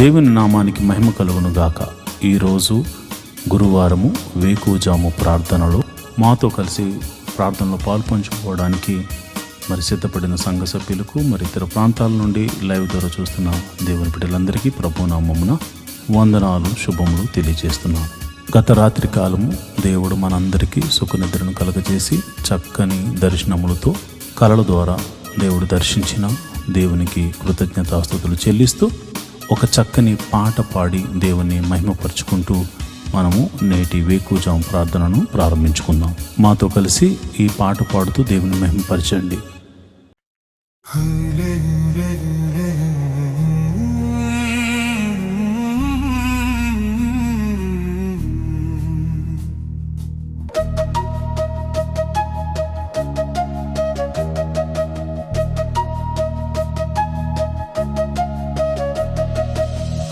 దేవుని నామానికి మహిమ కలుగును గాక. ఈరోజు గురువారము వేకువజాము ప్రార్థనలో మాతో కలిసి ప్రార్థనలో పాల్పంచుకోవడానికి సిద్ధపడిన సంఘ సభ్యులకు ఇతర ప్రాంతాల నుండి లైవ్ ద్వారా చూస్తున్న దేవుని బిడ్డలందరికీ ప్రభు నామమున వందనాలు, శుభములు తెలియజేస్తున్నాను. గత రాత్రి కాలము దేవుడు మనందరికీ సుఖనిద్రను కలగజేసి చక్కని దర్శనములతో కలల ద్వారా దేవుడు దర్శించిన దేవునికి కృతజ్ఞతాస్తుతులు చెల్లిస్తూ ఒక చక్కని పాట పాడి దేవుని మహిమపరుచుకుంటూ మనము నేటి వేకువజాము ప్రార్థనను ప్రారంభించుకుందాం. మాతో కలిసి ఈ పాట పాడుతూ దేవుని మహిమపరచండి.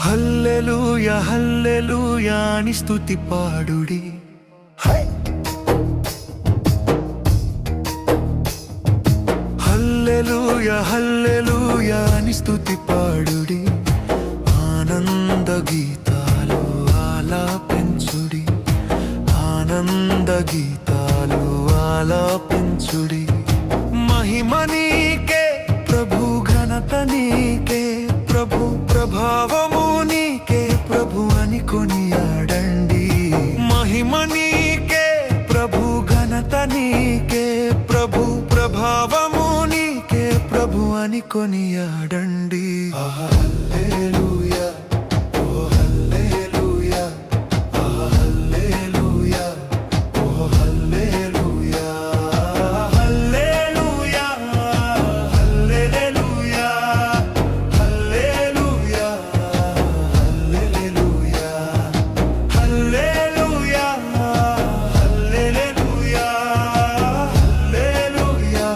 హల్లెలూయా హల్లెలూయా అని స్తుతి పాడుడి. హల్లెలూయా హల్లెలూయా అని స్తుతి పాడుడి. ఆనంద గీతాలు ఆలాపించుడి, ఆనంద గీతాలు ఆలాపించుడి. మహిమ నీకే ప్రభు, ఘనత నీకే ప్రభు, ప్రభావము నీకే ప్రభు అని కొనియాడండి. మహిమ నీకే ప్రభు, ఘనత నీకే ప్రభు, ప్రభావము నీకే ప్రభు అని కొనియాడండి. హల్లెలూయా ఓ హల్లెలూయా, హల్లెలూయా ఓ హల్లెలూయా, హల్లెలూయా హల్లెలూయా హల్లెలూయా హల్లెలూయా హల్లెలూయా హల్లెలూయా హల్లెలూయా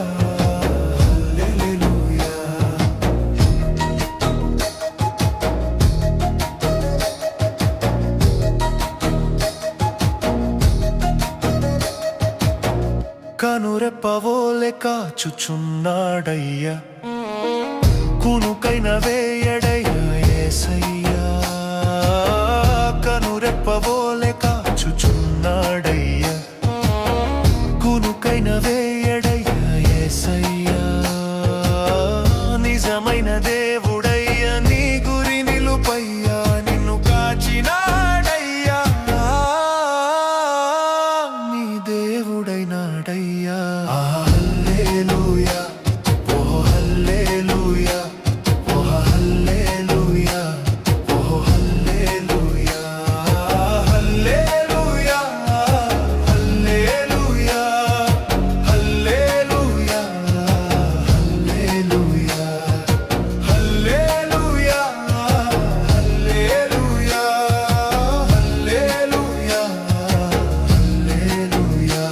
హల్లెలూయా. కనురెప్పవోలె కాచుచున్నాడయ్యా, కునుకైన వేయడయ్యా యేసయ్యా. కనురెప్పవోలె కాచుచున్నాడయ్యా, కునుకైన వేయడయ్యా యేసయ్యా. నిజమైన దేవుడయ్యా, నీ గురి నిలుపయ్యా, నిన్ను కాచినాడయ్యా, నీ దేవుడైనాడయ్యా. హల్లెలూయా ఓ హల్లెలూయా, ఓ హల్లెలూయా, ఓ హల్లెలూయా, హల్లెలూయా హల్లెలూయా హల్లెలూయా హల్లెలూయా హల్లెలూయా హల్లెలూయా హల్లెలూయా హల్లెలూయా.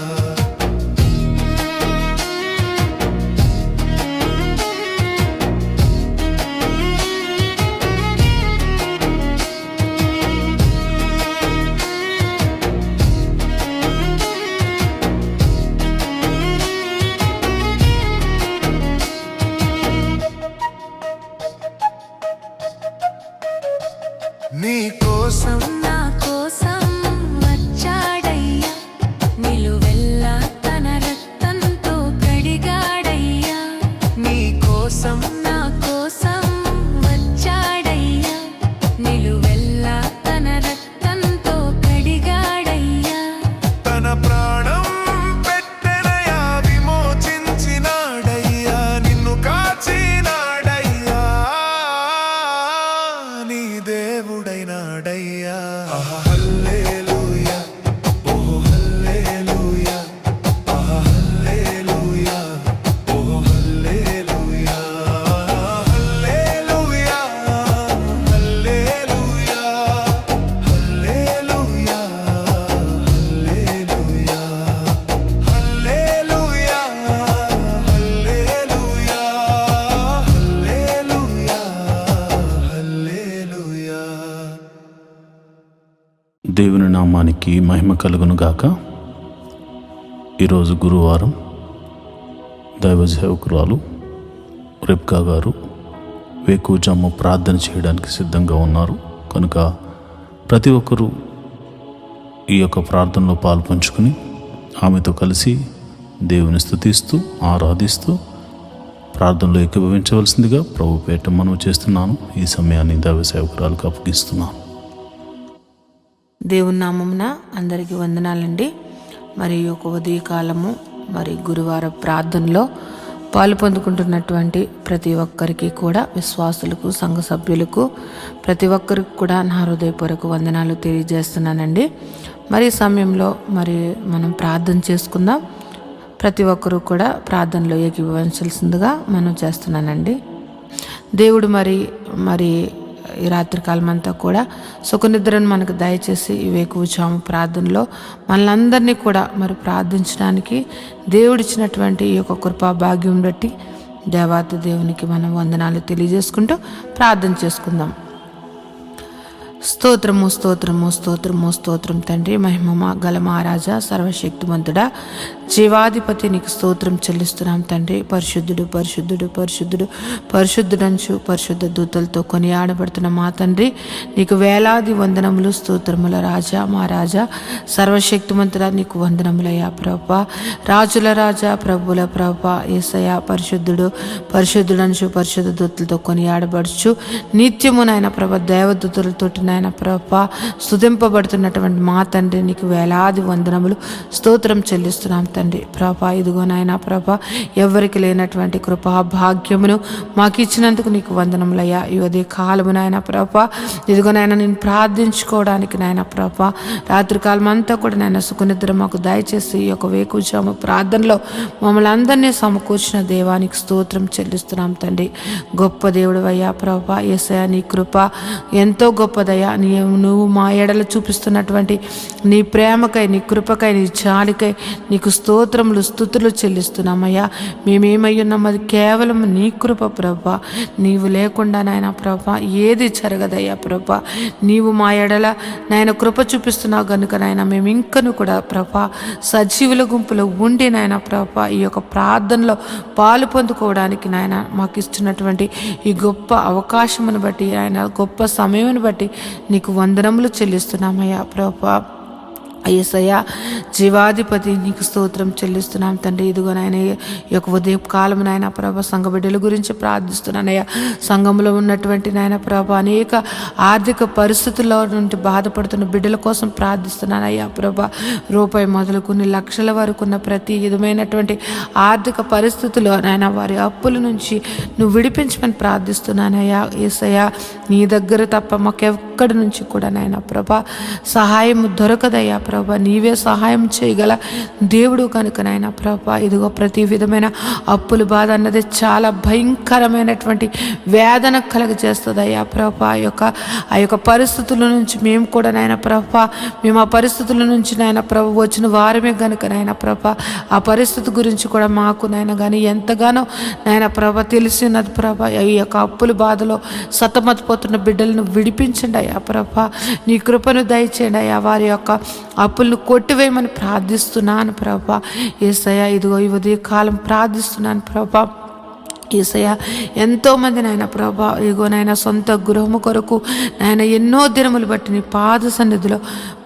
నీ కోసం నా కోసం వచ్చాడయ్యా, నిలువెల్లా తన రక్తంతో కడిగాడయ్యా. నీ కోసం నా కోసం వచ్చాడయ్యా, నిలువెల్లా తన రక్తంతో కడిగాడయ్యా. తన ప్రాణం పెట్టెనయా, విమోచించినాడయ్యా, నిన్ను కాచినాడయ్యా, నీ దేవుడైనాడయ్యా. హల్లెలూయా ఓ హల్లెలూయా, హల్లెలూయా ఓ హల్లెలూయా, హల్లెలూయా హల్లెలూయా హల్లెలూయా హల్లెలూయా హల్లెలూయా హల్లెలూయా హల్లెలూయా. దేవుని నామానికి మహిమ కలుగును గాక. ఈరోజు గురువారం దైవ సేవకురాలు రిబ్కా గారు వేకువజాము ప్రార్థన చేయడానికి సిద్ధంగా ఉన్నారు. కనుక ప్రతి ఒక్కరూ ఈ యొక్క ప్రార్థనలో పాల్పంచుకుని ఆమెతో కలిసి దేవుని స్తుతిస్తూ ఆరాధిస్తూ ప్రార్థనలో ఏకీభవించవలసిందిగా ప్రభు పేట మనవి చేస్తున్నాను. ఈ సమయాన్ని దైవ సేవకురాలకు అప్పగిస్తున్నాను. దేవుని నామమున అందరికీ వందనాలండి. మరి ఒక ఉదయకాలము మరి గురువారం ప్రార్థనలో పాలు పొందుకుంటున్నటువంటి ప్రతి ఒక్కరికి కూడా, విశ్వాసులకు, సంఘ సభ్యులకు, ప్రతి ఒక్కరికి కూడా నా హృదయపూర్వక వందనాలు తెలియజేస్తున్నానండి. మరి ఈ సమయంలో మరి మనం ప్రార్థన చేసుకుందాం. ప్రతి ఒక్కరూ కూడా ప్రార్థనలో ఏకీభవించాల్సిందిగా మనం చేస్తున్నానండి. దేవుడు మరి ఈ రాత్రికాలం అంతా కూడా సుఖనిద్రను మనకు దయచేసి ఈ వేకువజాము ప్రార్థనలో మనలందరినీ కూడా మరి ప్రార్థించడానికి దేవుడిచ్చినటువంటి ఈ యొక్క కృపా భాగ్యం బట్టి దేవాతి దేవునికి మనం వందనాలు తెలియజేసుకుంటూ ప్రార్థన చేసుకుందాం. స్తోత్రము స్తోత్రము స్తోత్రము స్తోత్రం తండ్రి, మహిమ గల మహారాజా, సర్వశక్తిమంతుడా, జీవాధిపతి నీకు స్తోత్రం చెల్లిస్తున్నాం తండ్రి. పరిశుద్ధుడు పరిశుద్ధుడు పరిశుద్ధుడు పరిశుద్ధుడంచు పరిశుద్ధ దూతలతో కొనియాడబడుతున్న మా తండ్రి, నీకు వేలాది వందనములు స్తోత్రముల రాజా, మా రాజా, సర్వశక్తిమంతుడా నీకు వందనములయ్యా ప్రభా. రాజుల రాజా, ప్రభుల ప్రభా, యేసయ్యా పరిశుద్ధుడు పరిశుద్ధుడంచు పరిశుద్ధ దూతలతో కొనియాడబడుచు నిత్యము నాయన ప్రభ దేవదూతలతోటి నాయన ప్రభా స్తుతింపబడుతున్నటువంటి మా తండ్రి, నీకు వేలాది వందనములు స్తోత్రం చెల్లిస్తున్నాం తండ్రి. ప్రభా ఇదిగో నాయన ప్రభా, ఎవరికి లేనటువంటి కృపా భాగ్యమును మాకు ఇచ్చినందుకు నీకు వందనములయ్యా. ఈ ఉదయ కాలము నాయన ప్రభా, ఇదిగో నాయన నేను ప్రార్థించుకోవడానికి నాయన ప్రభా రాత్రికాలం అంతా కూడా నాయన సుఖనిద్ర మాకు దయచేసి ఈ యొక్క వేకువజాము ప్రార్థనలో మమ్మల్ని అందరినీ సమకూర్చిన దేవానికి స్తోత్రం చెల్లిస్తున్నాం తండ్రి. గొప్ప దేవుడు అయ్యా ప్రభా, యేసయ్యా నీ కృప ఎంతో గొప్పదయ్యా. నువ్వు మా ఎడల చూపిస్తున్నటువంటి నీ ప్రేమకై, నీ కృపకై, నీ జాలికై నీకు స్తోత్రములు స్తుతులు చెల్లిస్తున్నామయ్యా. మేమేమై ఉన్నాం అది కేవలం నీ కృప ప్రభా. నీవు లేకుండా నాయన ప్రభా ఏది జరగదయ్యా ప్రభా. నీవు మా ఎడల నాయన కృప చూపిస్తున్నావు కనుక నాయన మేము ఇంకను కూడా ప్రభా సజీవుల గుంపులో ఉండి నాయన ప్రభా ఈ యొక్క ప్రార్థనలో పాలు పొందుకోవడానికి నాయన మాకు ఇస్తున్నటువంటి ఈ గొప్ప అవకాశమును బట్టి, ఆయన గొప్ప సమయమును బట్టి నీకు వందనములు చెల్లిస్తున్నామయ్యా ప్రభా. యేసయ్యా జీవాధిపతి నీకు స్తోత్రం చెల్లిస్తున్నాం తండ్రి. ఇదిగో నాయన ఈ యొక్క ఉదయ కాలం నాయన ప్రభ సంఘ బిడ్డల గురించి ప్రార్థిస్తున్నానయ్యా. సంఘంలో ఉన్నటువంటి నాయన ప్రభ అనేక ఆర్థిక పరిస్థితుల్లో నుండి బాధపడుతున్న బిడ్డల కోసం ప్రార్థిస్తున్నానయ్యా ప్రభ. రూపాయి మొదలుకొని లక్షల వరకు ఉన్న ప్రతి విధమైనటువంటి ఆర్థిక పరిస్థితుల్లో నాయన వారి అప్పుల నుంచి నువ్వు విడిపించమని ప్రార్థిస్తున్నానయ్యా. యేసయ్యా నీ దగ్గర తప్ప మాకెక్కడి నుంచి కూడా నాయన ప్రభ సహాయం దొరకదయ్యా ప్రభా. నీవే సహాయం చేయగల దేవుడు కనుక నాయన ప్రభా ఇదిగో ప్రతి విధమైన అప్పుల బాధ అన్నది చాలా భయంకరమైనటువంటి వేదన కలుగజేస్తుంది అయ్యా ప్రభా. ఆ యొక్క పరిస్థితుల నుంచి మేము కూడా నాయన ప్రభా, మేము ఆ పరిస్థితుల నుంచి నాయన ప్రభు వచ్చిన వారమే కనుక నాయన ప్రభా ఆ పరిస్థితి గురించి కూడా మాకు నాయన కానీ ఎంతగానో నాయన ప్రభ తెలిసినది ప్రభా. ఈ యొక్క అప్పుల బాధలో సతమతపోతున్న బిడ్డలను విడిపించండి అయ్యా ప్రభా. నీ కృపను దయచేయండి అయ్యా. వారి యొక్క అప్పులను కొట్టివేయమని ప్రార్థిస్తున్నాను ప్రభా. యేసయ్యా ఇదిగో ఈ ఉదయ కాలం ప్రార్థిస్తున్నాను ప్రభా. యేసయ్యా ఎంతోమంది నాయన ప్రభా ఇగో నాయన సొంత గృహము కొరకు నాయన ఎన్నో దినములు బట్టి నీ పాద సన్నిధిలో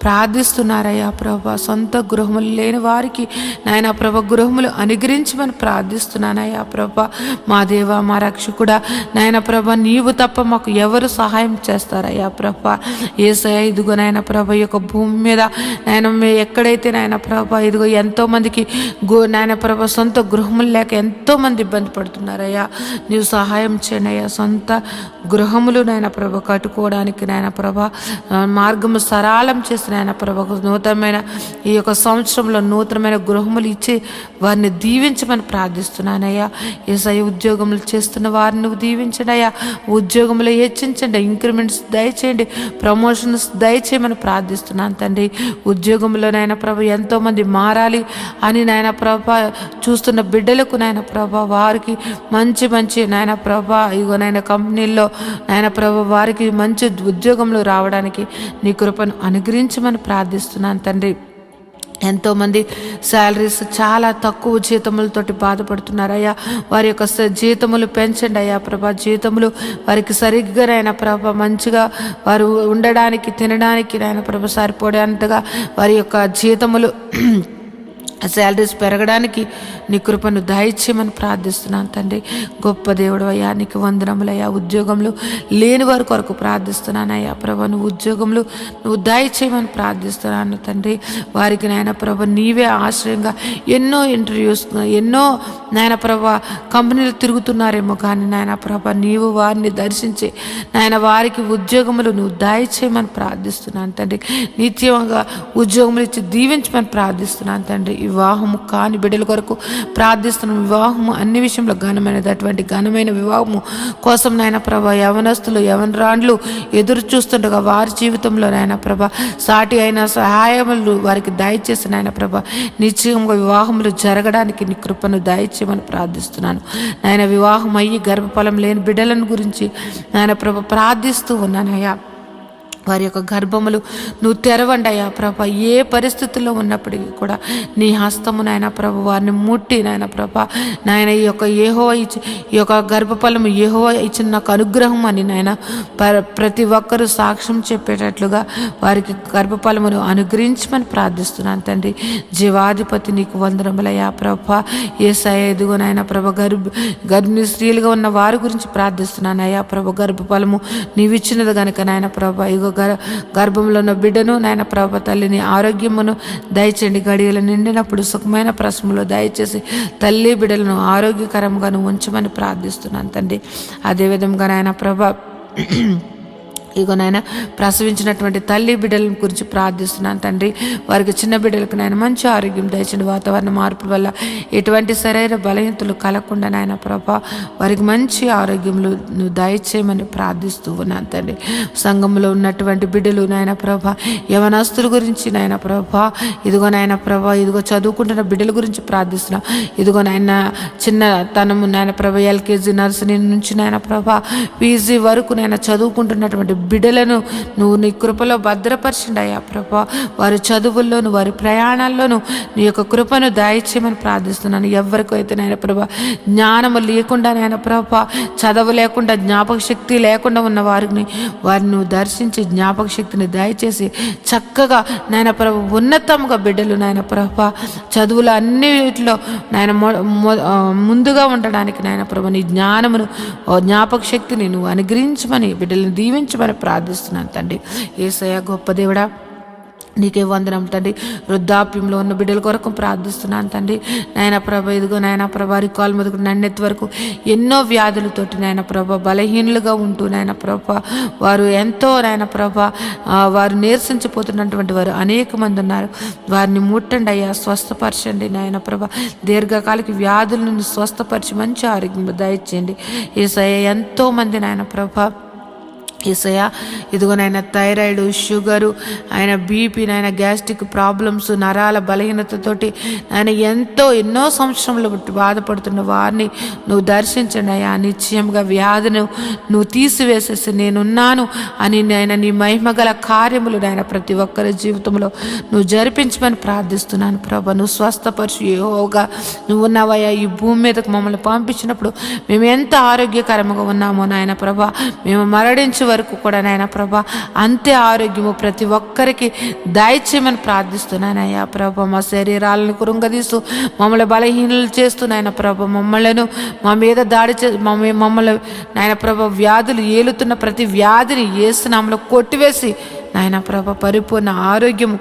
ప్రార్థిస్తున్నారయ్యా ప్రభా. సొంత గృహములు లేని వారికి నాయన ప్రభ గృహములు అనుగ్రహించమని ప్రార్థిస్తున్నానయ్యా ప్రభా. మా దేవ మా రక్షకుడా నాయన ప్రభ నీవు తప్ప మాకు ఎవరు సహాయం చేస్తారయ్యా ప్రభా. యేసయ్యా ఇదిగో నాయన ప్రభ ఈ యొక్క భూమి మీద నాయన ఎక్కడైతే నాయన ప్రభ ఇదిగో ఎంతోమందికి నాయన ప్రభ సొంత గృహములు లేక ఎంతోమంది ఇబ్బంది పడుతున్నారయ్యా. నీవు సహాయం చేయనయ్యా. సొంత గృహములు నాయన ప్రభ కట్టుకోవడానికి నాయన ప్రభ మార్గము సరళం చేసిన నాయన ప్రభ నూతనమైన ఈ యొక్క సంవత్సరంలో నూతనమైన గృహములు ఇచ్చి వారిని దీవించమని ప్రార్థిస్తున్నానయ్యా. యేసయ్య ఉద్యోగములు చేస్తున్న వారిని నువ్వు దీవించండియ్యా. ఉద్యోగములు హెచ్చించండి, ఇంక్రిమెంట్స్ దయచేయండి, ప్రమోషన్స్ దయచేయమని ప్రార్థిస్తున్నాను తండ్రి. ఉద్యోగంలో నాయన ప్రభ ఎంతోమంది మారాలి అని నాయన ప్రభ చూస్తున్న బిడ్డలకు నాయన ప్రభ వారికి మంచి నాయన ప్రభా ఇగో నాయన కంపెనీల్లో నాయన ప్రభా వారికి మంచి ఉద్యోగంలో రావడానికి నీ కృపను అనుగ్రహించమని ప్రార్థిస్తున్నాను తండ్రి. ఎంతోమంది శాలరీస్ చాలా తక్కువ జీతములతోటి బాధపడుతున్నారయ్యా. వారి యొక్క జీతములు పెంచండి అయ్యా ప్రభా. జీతములు వారికి సరిగ్గా నాయన ప్రభా మంచిగా వారు ఉండడానికి తినడానికి నాయన ప్రభా సరిపోయేంతగా వారి యొక్క జీతములు శాలరీస్ పెరగడానికి నీ కృపను దయచేయమని ప్రార్థిస్తున్నాను తండ్రి. గొప్ప దేవుడు అయ్యా, నీకు వందనములయ్యా. ఉద్యోగంలో లేని వారి కొరకు ప్రార్థిస్తున్నానయ్యా ప్రభా. నువ్వు ఉద్యోగంలో నువ్వు దయచేయమని ప్రార్థిస్తున్నాను తండ్రి. వారికి నాయన ప్రభా నీవే ఆశ్రయంగా ఎన్నో ఇంటర్వ్యూస్ ఎన్నో నాయన ప్రభా కంపెనీలు తిరుగుతున్నారేమో కానీ నాయన ప్రభా నీవు వారిని దర్శించి నాయన వారికి ఉద్యోగములు నువ్వు దయచేయమని ప్రార్థిస్తున్నాను తండ్రి. నిత్యంగా ఉద్యోగములు ఇచ్చి దీవించమని ప్రార్థిస్తున్నాను తండ్రి. వివాహము కాని బిడ్డల కొరకు ప్రార్థిస్తున్నాం. వివాహము అన్ని విషయంలో ఘనమైనది. అటువంటి ఘనమైన వివాహము కోసం నాయన ప్రభా యవనస్తులు యవనరాండ్లు ఎదురు చూస్తుండగా వారి జీవితంలో నాయన ప్రభా సాటి అయిన సహాయములు వారికి దయచేసి నాయన ప్రభా నిశ్చయంగా వివాహములు జరగడానికి నీ కృపను దయచేయమని ప్రార్థిస్తున్నాను నాయన. వివాహం అయ్యి గర్భఫలం లేని బిడ్డలను గురించి నాయన ప్రభా ప్రార్థిస్తూ ఉన్నానయ్యా. వారి యొక్క గర్భములు నువ్వు తెరవండి అయ్యా ప్రభా. ఏ పరిస్థితుల్లో ఉన్నప్పటికీ కూడా నీ హస్తము నాయన ప్రభు వారిని ముట్టి నాయన ప్రభా నాయన ఈ యొక్క గర్భఫలము యెహోవా ఇచ్చిన నాకు అనుగ్రహం అని నాయన ప్రతి ఒక్కరూ సాక్ష్యం చెప్పేటట్లుగా వారికి గర్భఫలమును అనుగ్రహించమని ప్రార్థిస్తున్నాను తండ్రి. జీవాధిపతి నీకు వందనములయ్యా ప్రభా. యేసయ్య ఎదుగు నాయన ప్రభ గర్భిణీ స్త్రీలుగా ఉన్న వారి గురించి ప్రార్థిస్తున్నాను అయ్యా ప్రభు. గర్భఫలము నీవిచ్చినది కనుక నాయన ప్రభా ఇగో గర్భంలో ఉన్న బిడ్డను నాయన ప్రభ తల్లిని ఆరోగ్యమును దయచేయండి. గడియలు నిండినప్పుడు సుఖమైన ప్రశ్నలు దయచేసి తల్లి బిడ్డలను ఆరోగ్యకరంగా ఉంచమని ప్రార్థిస్తున్నాను తండ్రి. అదేవిధంగా నాయన ప్రభ ఇగో నాయన ప్రసవించినటువంటి తల్లి బిడ్డల గురించి ప్రార్థిస్తున్నాను తండ్రి. వారికి చిన్న బిడ్డలకు నాయన మంచి ఆరోగ్యం దయచండి. వాతావరణ మార్పుల వల్ల ఎటువంటి శరీర బలహీనతలు కలగకుండా నాయన ప్రభా వారికి మంచి ఆరోగ్యంలో నువ్వు దయచేయమని ప్రార్థిస్తూ ఉన్నాను తండ్రి. సంఘంలో ఉన్నటువంటి బిడ్డలు నాయన ప్రభా యవనస్తుల గురించి నాయన ప్రభా ఇదిగో నాయన ప్రభా ఇదిగో చదువుకుంటున్న బిడ్డల గురించి ప్రార్థిస్తున్నాం. ఇదిగో నాయన చిన్న తనము నాయన ప్రభా ఎల్కేజీ నర్సరీ నుంచి నాయన ప్రభా పీజీ వరకు నాయన చదువుకుంటున్నటువంటి బిడ్డలను నువ్వు నీ కృపలో భద్రపరచండి అయ్యా ప్రభా. వారి చదువుల్లోను వారి ప్రయాణాల్లోనూ నీ యొక్క కృపను దయచేయమని ప్రార్థిస్తున్నాను. ఎవరికైతే నాయన ప్రభా జ్ఞానము లేకుండా నాయన ప్రభా చదువు లేకుండా జ్ఞాపక శక్తి లేకుండా ఉన్న వారిని నువ్వు దర్శించి జ్ఞాపక శక్తిని దయచేసి చక్కగా నాయన ప్రభా ఉన్నతంగా బిడ్డలు నాయన ప్రభా చదువులు అన్నిటిలో నాయన ముందుగా ఉండడానికి నాయన ప్రభా నీ జ్ఞానమును జ్ఞాపక శక్తిని నువ్వు అనుగ్రహించమని బిడ్డలను దీవించమని ప్రార్థిస్తున్నాను తండ్రి. యేసయ్య గొప్ప దేవుడా నీకే వందనం తండ్రి. వృద్ధాప్యంలో ఉన్న బిడ్డల కొరకు ప్రార్థిస్తున్నాను తండ్రి. నాయన ప్రభ ఇదిగో నాయన ప్రభ రికాల్ మొదలు నన్నెత్తి వరకు ఎన్నో వ్యాధులతోటి నాయన ప్రభ బలహీనులుగా ఉంటూ నాయన ప్రభ వారు ఎంతో నాయన ప్రభ వారు నీరసించిపోతున్నటువంటి వారు అనేక మంది ఉన్నారు. వారిని ముట్టండి అయ్యా, స్వస్థపరచండి నాయన ప్రభ. దీర్ఘకాలిక వ్యాధులను స్వస్థపరిచి మంచి ఆరోగ్యం దయచేయండి. యేసయ్య ఎంతో మంది నాయన ప్రభ యేసయ్య ఇదిగో నాయన థైరాయిడ్ షుగరు ఆయన బీపీ నాయన గ్యాస్ట్రిక్ ప్రాబ్లమ్స్ నరాల బలహీనతతోటి ఆయన ఎన్నో సంవత్సరంలో బాధపడుతున్న వారిని నువ్వు దర్శించండి అయ్యా. నిశ్చయంగా వ్యాధిని నువ్వు తీసివేసేసి నేనున్నాను అని నాయన నీ మహిమగల కార్యములు నాయన ప్రతి ఒక్కరి జీవితంలో నువ్వు జరిపించమని ప్రార్థిస్తున్నాను ప్రభా. నువ్వు స్వస్థపరిచి యెహోవాగా నువ్వు ఉన్నావయ్యా. ఈ భూమి మీదకు మమ్మల్ని పంపించినప్పుడు మేము ఎంత ఆరోగ్యకరంగా ఉన్నామో నాయన ప్రభా మేము మరణించే వరకు కూడా నాయన ప్రభా అంతే ఆరోగ్యము ప్రతి ఒక్కరికి దయచేయమని ప్రార్థిస్తున్నానయ్యా ప్రభా. మా శరీరాలను కృంగదీస్తూ మమ్మల్ని బలహీనలు చేస్తూ నాయన ప్రభా మా మీద దాడి మమ్మల్ని నాయన ప్రభా వ్యాధులు ఏలుతున్న ప్రతి వ్యాధిని యేసు నామములో కొట్టివేసి నాయన ప్రభా పరిపూర్ణ ఆరోగ్యము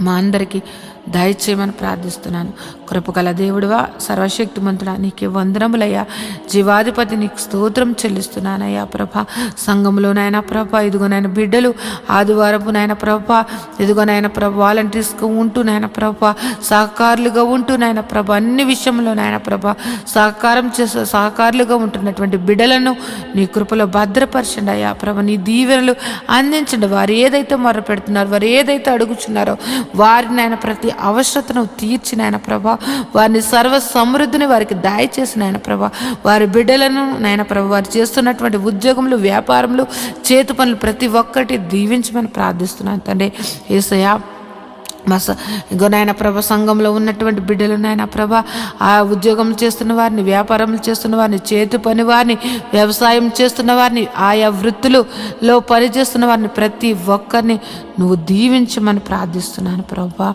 మా అందరికీ దయచేయమని ప్రార్థిస్తున్నాను. కృపగల దేవుడువా సర్వశక్తిమంతుడా నీకే వందనములయ్యా. జీవాధిపతి నీకు స్తోత్రం చెల్లిస్తున్నానయ్యా ప్రభా. సంఘంలో నాయన ప్రభా ఇదిగో నాయన బిడ్డలు ఆదివారపు నాయన ప్రభా ఇదిగో నాయన ప్రభా వాలంటీర్స్గా ఉంటూ నాయన ప్రభా సహకారులుగా ఉంటూ నాయన ప్రభా అన్ని విషయంలో నాయన ప్రభా సహకారులుగా ఉంటున్నటువంటి బిడ్డలను నీ కృపలో భద్రపరచండి అయ్యా ప్రభా. నీ దీవెనలు అందించండి. వారు ఏదైతే మొర్ర పెడుతున్నారో వారు ఏదైతే అడుగుచున్నారో వారిని నాయన ప్రతి అవసరతను తీర్చిన ఆయన ప్రభా వారిని సర్వ సమృద్ధిని వారికి దయచేసిన ఆయన ప్రభా. వారి బిడ్డలను నాయన ప్రభా వారు చేస్తున్నటువంటి ఉద్యోగములు వ్యాపారములు చేతి పనులు ప్రతి ఒక్కటి దీవించమని ప్రార్థిస్తున్నాను తండ్రి. యేసయ్యా ఇంకో నాయన ప్రభ సంఘంలో ఉన్నటువంటి బిడ్డలు నాయన ప్రభ ఆ ఉద్యోగం చేస్తున్న వారిని, వ్యాపారం చేస్తున్న వారిని, చేతి పని వారిని, వ్యవసాయం చేస్తున్న వారిని, ఆయా వృత్తులలో పనిచేస్తున్న వారిని ప్రతి ఒక్కరిని నువ్వు దీవించమని ప్రార్థిస్తున్నాను ప్రభా.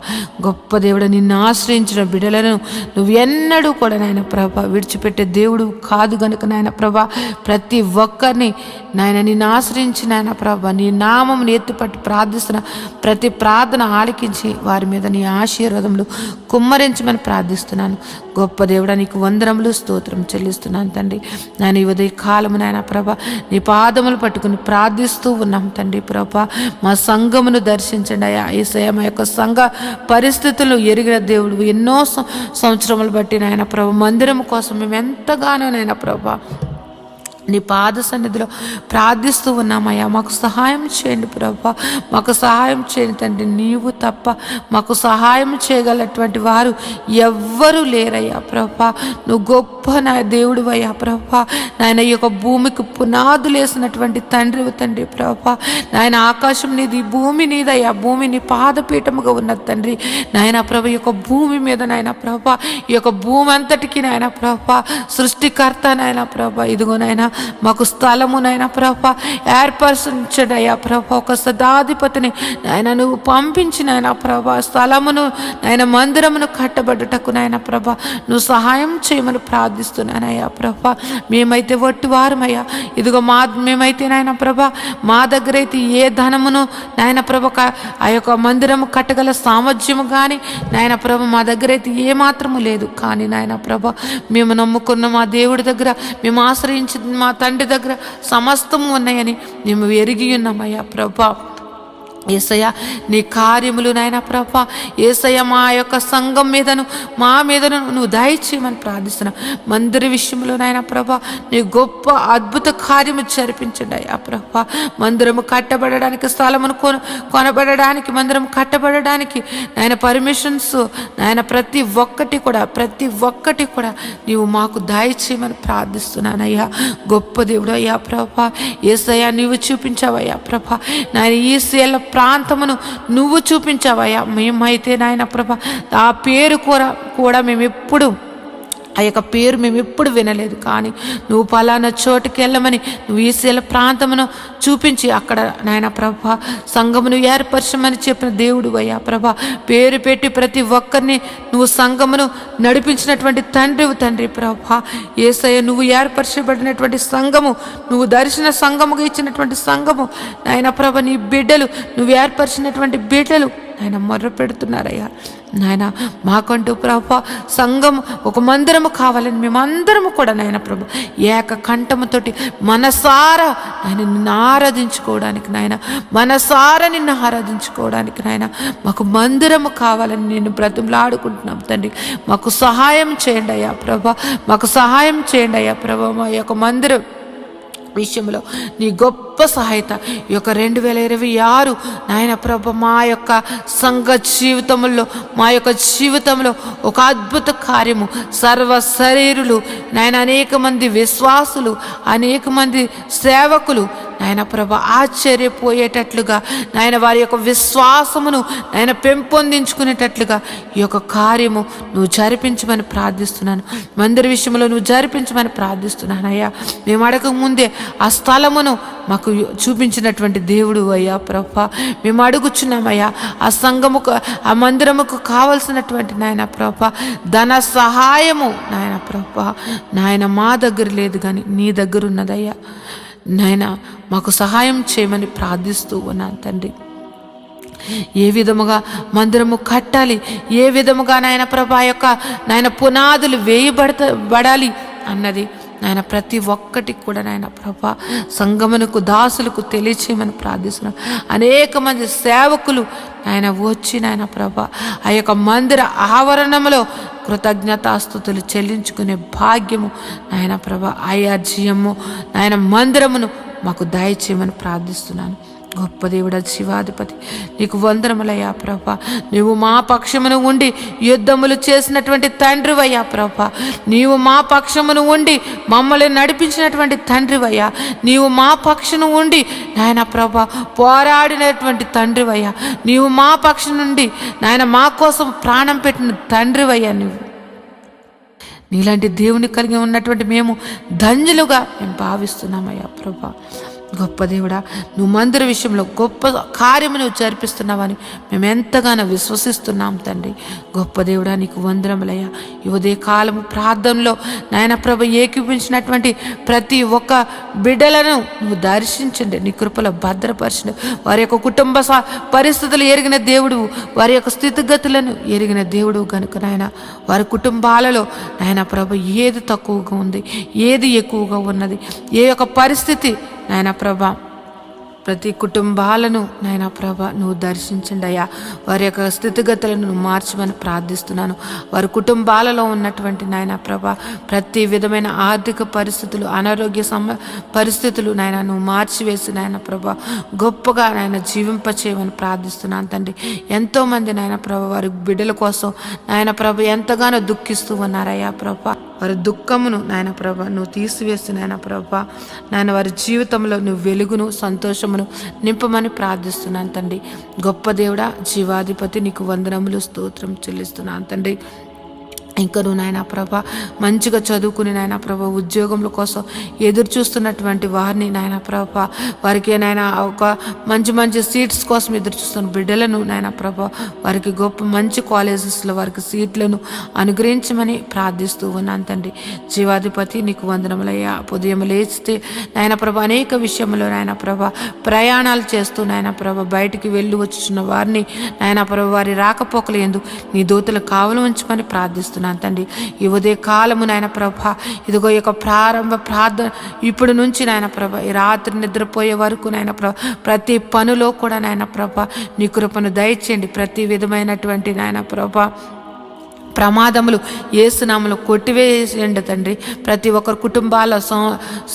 గొప్ప దేవుడు, నిన్ను ఆశ్రయించిన బిడ్డలను నువ్వు ఎన్నడూ కూడా నాయన ప్రభ విడిచిపెట్టే దేవుడు కాదు గనుక నాయన ప్రభ ప్రతి ఒక్కరిని నాయన నిన్ను ఆశ్రయించి నాయన ప్రభ నీ నామమును ఎత్తుపట్టి ప్రార్థిస్తున్న ప్రతి ప్రార్థన ఆలకించి వారి మీద నీ ఆశీర్వాదములు కుమ్మరించమని ప్రార్థిస్తున్నాను. గొప్ప దేవుడా, నీకు వందనములు స్తోత్రం చెల్లిస్తున్నాను తండ్రి. నేను ఈ ఉదయ కాలము నాయన ప్రభ నీ పాదములు పట్టుకుని ప్రార్థిస్తూ ఉన్నాం తండ్రి ప్రభ. మా సంఘమును దర్శించండి అయ్యా. యేసయ్య మా యొక్క సంఘ పరిస్థితులు ఎరిగిన దేవుడు, ఎన్నో సంవత్సరములు బట్టి నాయన ప్రభ మందిరం కోసం మేము ఎంతగానో నాయన ప్రభ నీ పాద సన్నిధిలో ప్రార్థిస్తూ ఉన్నామయ్యా. మాకు సహాయం చేయండి ప్రభా, మాకు సహాయం చేయండి తండ్రి. నీవు తప్ప మాకు సహాయం చేయగలటువంటి వారు ఎవ్వరూ లేరయ్యా ప్రభా. నువ్వు గొప్ప నా దేవుడు అయ్యా ప్రభా. నాయన ఈ యొక్క భూమికి పునాదులు వేసినటువంటి తండ్రి ప్రభా. నాయన ఆకాశం నీది, భూమి నీదయ్యా. భూమి నీ పాదపీఠముగా ఉన్నది తండ్రి. నాయన ప్రభ ఈ యొక్క భూమి మీద నాయన ప్రభా, ఈ యొక్క భూమి అంతటికి నాయన ప్రభా సృష్టికర్త నాయన ప్రభా. ఇదిగో నాయన మాకు స్థలము నాయన ప్రభా ఏర్పరచండి అయ్యా ప్రభా. ఒక సదాధిపతిని నాయన నువ్వు పంపించి నాయన ప్రభా స్థలమును నాయన మందిరమును కట్టబడ్డటకు నాయన ప్రభా నువ్వు సహాయం చేయమని ప్రార్థిస్తున్నానయ్యా ప్రభా. మేమైతే వట్టివారమయ్యా. ఇదిగో మేమైతే నాయన ప్రభా మా దగ్గర అయితే ఏ ధనమును నాయన ప్రభ ఆ యొక్క మందిరము కట్టగల సామర్థ్యము కానీ నాయన ప్రభ మా దగ్గర అయితే ఏ మాత్రము లేదు. కానీ నాయన ప్రభ మేము నమ్ముకున్న మా దేవుడి దగ్గర, మేము ఆశ్రయించిన మా తండ్రి దగ్గర సమస్తము ఉన్నాయని మేము ఎరిగి ఉన్నామయ్యా ప్రభా. యేసయ్య నీ కార్యములు నాయన ప్రభా, యేసయ్య మా యొక్క సంఘం మీదను మా మీదను నువ్వు దయచేయమని ప్రార్థిస్తున్నా. మందిర విషయంలో నాయన ప్రభా నీ గొప్ప అద్భుత కార్యము జరిపించండి అయ్యా ప్రభా. మందిరము కట్టబడడానికి, స్థలమును కొనబడడానికి, మందిరం కట్టబడడానికి నాయన పర్మిషన్స్ నాయన ప్రతి ఒక్కటి కూడా నీవు మాకు దయచేయమని ప్రార్థిస్తున్నానయ్యా. గొప్ప దేవుడు అయ్యా ప్రభా. యేసయ్య నీవు చూపించావయ్యా ప్రభా. నాయన ఈ సేల ప్రాంతమును నువ్వు చూపించావయ్యా. మేమైతే నాయన ప్రభా ఆ పేరు కూడా మేము ఎప్పుడు వినలేదు. కానీ నువ్వు పలానా చోటుకి వెళ్ళమని నువ్వు ఈసేల ప్రాంతమును చూపించి అక్కడ నాయన ప్రభా సంఘమును ఏర్పరచమని చెప్పిన దేవుడు అయ్యా ప్రభా. పేరు పెట్టి ప్రతి ఒక్కరిని నువ్వు సంఘమును నడిపించినటువంటి తండ్రి ప్రభా. యేసయ్య నువ్వు ఏర్పరచబడినటువంటి సంఘము, నువ్వు దర్శన సంఘముగా ఇచ్చినటువంటి సంఘము నాయన ప్రభ నీ బిడ్డలు, నువ్వు ఏర్పరిచినటువంటి బిడ్డలు నాయన మొర్ర పెడుతున్నారయ్యా. నాయన మాకంటూ ప్రభా సంఘం ఒక మందిరము కావాలని మేమందరము కూడా నాయన ప్రభు ఏక కంఠముతోటి మనసారా ఆయన నిన్ను ఆరాధించుకోవడానికి నాయన మాకు మందిరము కావాలని నేను బ్రతుములాడుకుంటున్నాం తండ్రి. మాకు సహాయం చేయండి అయ్యా ప్రభా, మాకు సహాయం చేయండి అయ్యా ప్రభా. మా యొక్క మందిరం విషయంలో నీ గొప్ప సహాయత ఈ యొక్క 2026 నాయన ప్రభ మా యొక్క సంఘ జీవితంలో ఒక అద్భుత కార్యము, సర్వ శరీరులు నాయన అనేక మంది విశ్వాసులు, అనేక మంది సేవకులు నాయన ప్రభ ఆశ్చర్యపోయేటట్లుగా నాయన వారి యొక్క విశ్వాసమును నాయన పెంపొందించుకునేటట్లుగా ఈ యొక్క కార్యము నువ్వు జరిపించమని ప్రార్థిస్తున్నాను. మందిర విషయంలో నువ్వు జరిపించమని ప్రార్థిస్తున్నాను అయ్యా. మేము అడగక ముందే ఆ స్థలమును మాకు చూపించినటువంటి దేవుడు అయ్యా ప్రభా. మేము అడుగుచున్నామయ్యా ఆ సంఘముకు, ఆ మందిరముకు కావలసినటువంటి నాయన ప్రభా ధన సహాయము నాయన ప్రభా నాయన మా దగ్గర లేదు కానీ నీ దగ్గర ఉన్నదయ్యా. నాయన మాకు సహాయం చేయమని ప్రార్థిస్తూ ఉన్నాను తండ్రి. ఏ విధముగా మందిరము కట్టాలి, ఏ విధముగా నాయన ప్రభా యొక్క నాయన పునాదులు వేయబడాలి అన్నది నాయన ప్రతి ఒక్కటికి కూడా నాయన ప్రభా సంగమునకు దాసులకు తెలియచేయమని ప్రార్థిస్తున్నాను. అనేక మంది సేవకులు నాయన వచ్చి నాయన ప్రభా ఆ యొక్క మందిర ఆవరణంలో కృతజ్ఞతాస్తుతులు చెల్లించుకునే భాగ్యము నాయన ప్రభా ఐఆర్జీఎము నాయన మందిరమును మాకు దయచేయమని ప్రార్థిస్తున్నాను. గొప్ప దేవుడా, జీవాధిపతి నీకు వందనములయ్యా ప్రభా. నీవు మా పక్షమును ఉండి యుద్ధములు చేసినటువంటి తండ్రివయ్యా ప్రభా. నీవు మా పక్షమును ఉండి మమ్మల్ని నడిపించినటువంటి తండ్రివయ్యా. నీవు మా పక్షమును ఉండి నాయన ప్రభా పోరాడినటువంటి తండ్రివయ్యా. నీవు మా పక్షం నుండి నాయన మా కోసం ప్రాణం పెట్టిన తండ్రివయ్యా. నీలాంటి దేవుని కలిగి ఉన్నటువంటి మేము ధన్యులుగా మేము భావిస్తున్నామయ్యా ప్రభా. గొప్ప దేవుడా, నువ్వు మందిర విషయంలో గొప్ప కార్యము నువ్వు జరిపిస్తున్నావని మేము ఎంతగానో విశ్వసిస్తున్నాం తండ్రి. గొప్ప దేవుడా, నీకు వందనములయ్యా. ఈ ఉదయ కాలము ప్రార్థనలో నాయన ప్రభ ఏకీపించినటువంటి ప్రతి ఒక్క బిడ్డలను నువ్వు దర్శించండి, నీ కృపలో భద్రపరచండి. వారి యొక్క కుటుంబ పరిస్థితులు ఎరిగిన దేవుడు, వారి యొక్క స్థితిగతులను ఎరిగిన దేవుడు కనుక నాయన వారి కుటుంబాలలో నాయన ప్రభ ఏది తక్కువగా ఉంది, ఏది ఎక్కువగా ఉన్నది, ఏ యొక్క పరిస్థితి నాయన ప్రభా ప్రతి కుటుంబాలను నాయన ప్రభ నువ్వు దర్శించండి అయ్యా. వారి యొక్క స్థితిగతులను నువ్వు మార్చమని ప్రార్థిస్తున్నాను. వారి కుటుంబాలలో ఉన్నటువంటి నాయన ప్రభ ప్రతి విధమైన ఆర్థిక పరిస్థితులు, అనారోగ్య పరిస్థితులు నాయన నువ్వు మార్చివేసి నాయన ప్రభ గొప్పగా నాయన జీవింపచేయమని ప్రార్థిస్తున్నాను తండ్రి. ఎంతోమంది నాయన ప్రభ వారి బిడ్డల కోసం నాయన ప్రభ ఎంతగానో దుఃఖిస్తూ ఉన్నారయ్యా ప్రభ. వారి దుఃఖమును నాయన ప్రభ నువ్వు తీసివేసి నాయన ప్రభ నాయన వారి జీవితంలో నువ్వు వెలుగును, సంతోషమును నింపమని ప్రార్థిస్తున్నాను తండ్రి. గొప్ప దేవుడా, జీవాధిపతి నీకు వందనములు, స్తోత్రం చెల్లిస్తున్నాను తండ్రి. ఇంకా నువ్వు నాయన ప్రభ మంచిగా చదువుకుని నాయన ప్రభ ఉద్యోగముల కోసం ఎదురు చూస్తున్నటువంటి వారిని నాయన ప్రభ వారికి నాయన ఒక మంచి మంచి సీట్స్ కోసం ఎదురు చూస్తున్న బిడ్డలను నాయన ప్రభ వారికి గొప్ప మంచి కాలేజెస్లో వారికి సీట్లను అనుగ్రహించమని ప్రార్థిస్తూ ఉన్నాను తండ్రి. జీవాధిపతి నీకు వందనములయ్యా. ఉదయం లేస్తే నాయన ప్రభ అనేక విషయంలో నాయన ప్రభ ప్రయాణాలు చేస్తూ నాయన ప్రభ బయటికి వెళ్ళి వచ్చుచున్న వారిని నాయన ప్రభ వారి రాకపోకలు ఎందు నీ దూతలు కావలు ఉంచమని ప్రార్థిస్తున్నాను తండ్రి. ఈ ఉదయ కాలము నాయన ప్రభ ఇదిగో ఈ యొక్క ప్రారంభ ప్రార్థన ఇప్పుడు నుంచి నాయన ప్రభ ఈ రాత్రి నిద్రపోయే వరకు నాయన ప్రభ ప్రతి పనిలో కూడా నాయన ప్రభ నీ కృపను దయచేయండి. ప్రతి విధమైనటువంటి నాయన ప్రభ ప్రమాదములు యేసునామములో కొట్టివేయండి తండ్రి. ప్రతి ఒక్కరి కుటుంబాల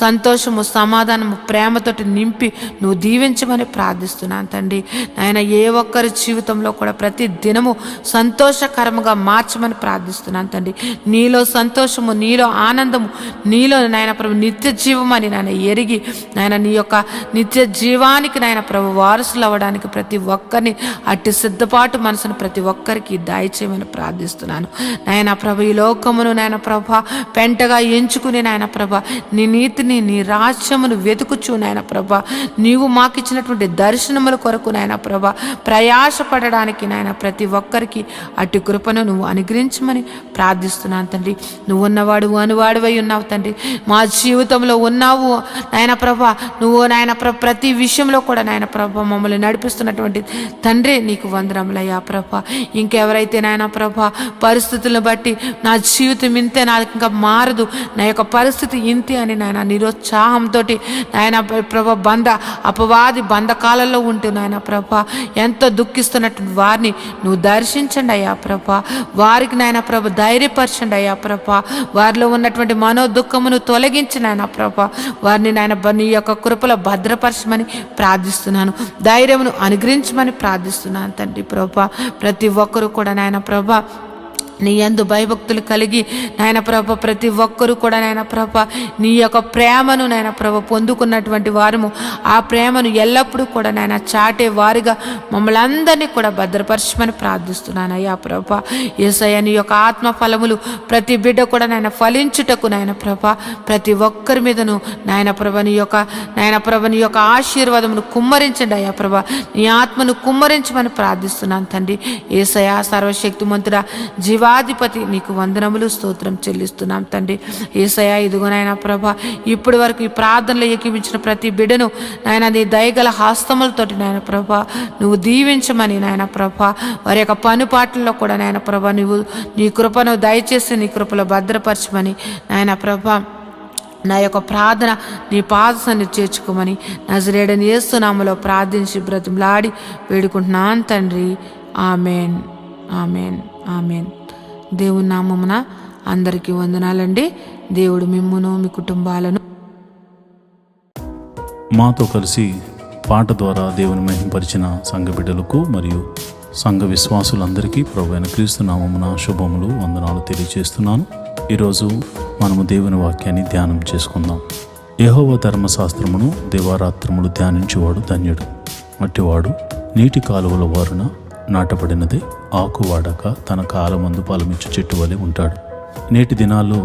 సంతోషము, సమాధానము, ప్రేమతోటి నింపి నువ్వు దీవించమని ప్రార్థిస్తున్నాను తండ్రి. నాయన ఏ ఒక్కరి జీవితంలో కూడా ప్రతి దినము సంతోషకరముగా మార్చమని ప్రార్థిస్తున్నాను తండ్రి. నీలో సంతోషము, నీలో ఆనందము, నీలో నాయన ప్రభు నిత్య జీవమని నాయన ఎరిగి నాయన నీ యొక్క నిత్య జీవానికి నాయన ప్రభు వారసులు అవ్వడానికి ప్రతి ఒక్కరిని అట్టి సిద్ధపాటు మనసును ప్రతి ఒక్కరికి దయచేయమని ప్రార్థిస్తున్నాను నాయన ప్రభ. ఈ లోకమును నాయన ప్రభ పెంటగా ఎంచుకుని నాయన ప్రభ నీ నీతిని, నీ రాజ్యమును వెతుకుచు నాయన ప్రభ నీవు మాకిచ్చినటువంటి దర్శనముల కొరకు నాయన ప్రభ ప్రయాసపడడానికి నాయన ప్రతి ఒక్కరికి అట్టి కృపను నువ్వు అనుగ్రహించమని ప్రార్థిస్తున్నాను తండ్రి. నువ్వు ఉన్నవాడు అనువాడువై ఉన్నావు తండ్రి. మా జీవితంలో ఉన్నావు నాయన ప్రభ. నువ్వు నాయన ప్రభ ప్రతి విషయంలో కూడా నాయన ప్రభ మమ్మల్ని నడిపిస్తున్నటువంటి తండ్రి నీకు వందనములయ్యా ప్రభ. ఇంకెవరైతే నాయన ప్రభ పరిస్థితులను బట్టి నా జీవితం ఇంతే, నాకు ఇంకా మారదు, నా యొక్క పరిస్థితి ఇంతే అని నాయన నిరుత్సాహంతో నాయన ప్రభ అపవాది బంధకాలలో ఉంటూ నాయన ప్రభ ఎంతో దుఃఖిస్తున్నట్టు వారిని నువ్వు దర్శించండి అయ్యా ప్రభ. వారికి నాయన ప్రభ ధైర్యపరచండి అయ్యా ప్రభ. వారిలో ఉన్నటువంటి మనో దుఃఖమును తొలగించి నాయన ప్రభ వారిని నాయన నీ యొక్క కృపలో భద్రపరచమని ప్రార్థిస్తున్నాను. ధైర్యమును అనుగ్రహించమని ప్రార్థిస్తున్నాను తండ్రి ప్రభ. ప్రతి ఒక్కరూ కూడా నాయన ప్రభ నీ యందు భయభక్తులు కలిగి నాయన ప్రభ ప్రతి ఒక్కరూ కూడా నాయన ప్రభ నీ యొక్క ప్రేమను నాయన ప్రభ పొందుకున్నటువంటి వారము ఆ ప్రేమను ఎల్లప్పుడూ కూడా నాయన చాటే వారిగా మమ్మల్ని అందరినీ కూడా భద్రపరచమని ప్రార్థిస్తున్నాను అయ్యా ప్రభ. యేసయ్య నీ యొక్క ఆత్మ ఫలములు ప్రతి బిడ్డ కూడా నాయన ఫలించుటకు నాయన ప్రభ ప్రతి ఒక్కరి మీదను నాయన ప్రభ నీ యొక్క ఆశీర్వాదమును కుమ్మరించండి అయ్యా ప్రభ. నీ ఆత్మను కుమ్మరించమని ప్రార్థిస్తున్నాను తండ్రి. యేసయ్య సర్వశక్తిమంతుడా, జీవాధిపతి నీకు వందనములు, స్తోత్రం చెల్లిస్తున్నాం తండ్రి. యేసయ్య ఇదిగో నాయన ప్రభ ఇప్పటి వరకు ఈ ప్రార్థనలో ఏకీపించిన ప్రతి బిడ్డను నాయన నీ దయగల హస్తములతోటి నాయన ప్రభ నువ్వు దీవించమని నాయన ప్రభ వారి యొక్క పనుపాట్లలో కూడా నాయన ప్రభ నువ్వు నీ కృపను దయచేసి నీ కృపలో భద్రపరచమని నాయన ప్రభ నా యొక్క ప్రార్థన నీ పాదసాన్ని చేర్చుకోమని నజరేయుడైన యేసు నామములో ప్రార్థించి బ్రతిమలాడి వేడుకుంటున్నాను తండ్రి. Amen, amen, amen. దేవుని నామమున అందరికీ వందనాలండి. దేవుడు మిమ్మును మీ కుటుంబాలను మాతో కలిసి పాట ద్వారా దేవుని మహింపరిచిన సంఘ బిడ్డలకు మరియు సంఘ విశ్వాసులందరికీ ప్రభువైన క్రీస్తు నామమున శుభములు వందనాలు తెలియజేస్తున్నాను. ఈరోజు మనము దేవుని వాక్యాన్ని ధ్యానం చేసుకుందాం. యెహోవా ధర్మశాస్త్రమును దివారాత్రములు ధ్యానించేవాడు ధన్యుడు. అట్టివాడు నీటి కాలువల వారున నాటబడినదే ఆకు వాడక తన కాలమందు ఫలమిచ్చు చెట్టు వలె ఉంటాడు. నేటి దినాల్లో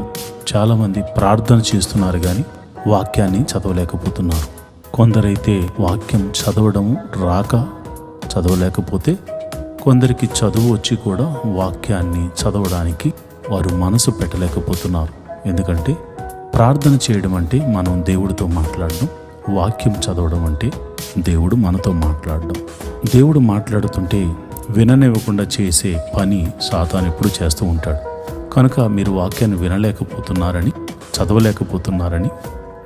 చాలామంది ప్రార్థన చేస్తున్నారు కానీ వాక్యాన్ని చదవలేకపోతున్నారు. కొందరైతే వాక్యం చదవడం రాక చదవలేకపోతే, కొందరికి చదువు వచ్చి కూడా వాక్యాన్ని చదవడానికి వారు మనసు పెట్టలేకపోతున్నారు. ఎందుకంటే ప్రార్థన చేయడం అంటే మనం దేవుడితో మాట్లాడడం, వాక్యం చదవడం అంటే దేవుడు మనతో మాట్లాడడం. దేవుడు మాట్లాడుతుంటే విననివ్వకుండా చేసే పని సాతాను ఎప్పుడు చేస్తూ ఉంటాడు. కనుక మీరు వాక్యాన్ని వినలేకపోతున్నారని, చదవలేకపోతున్నారని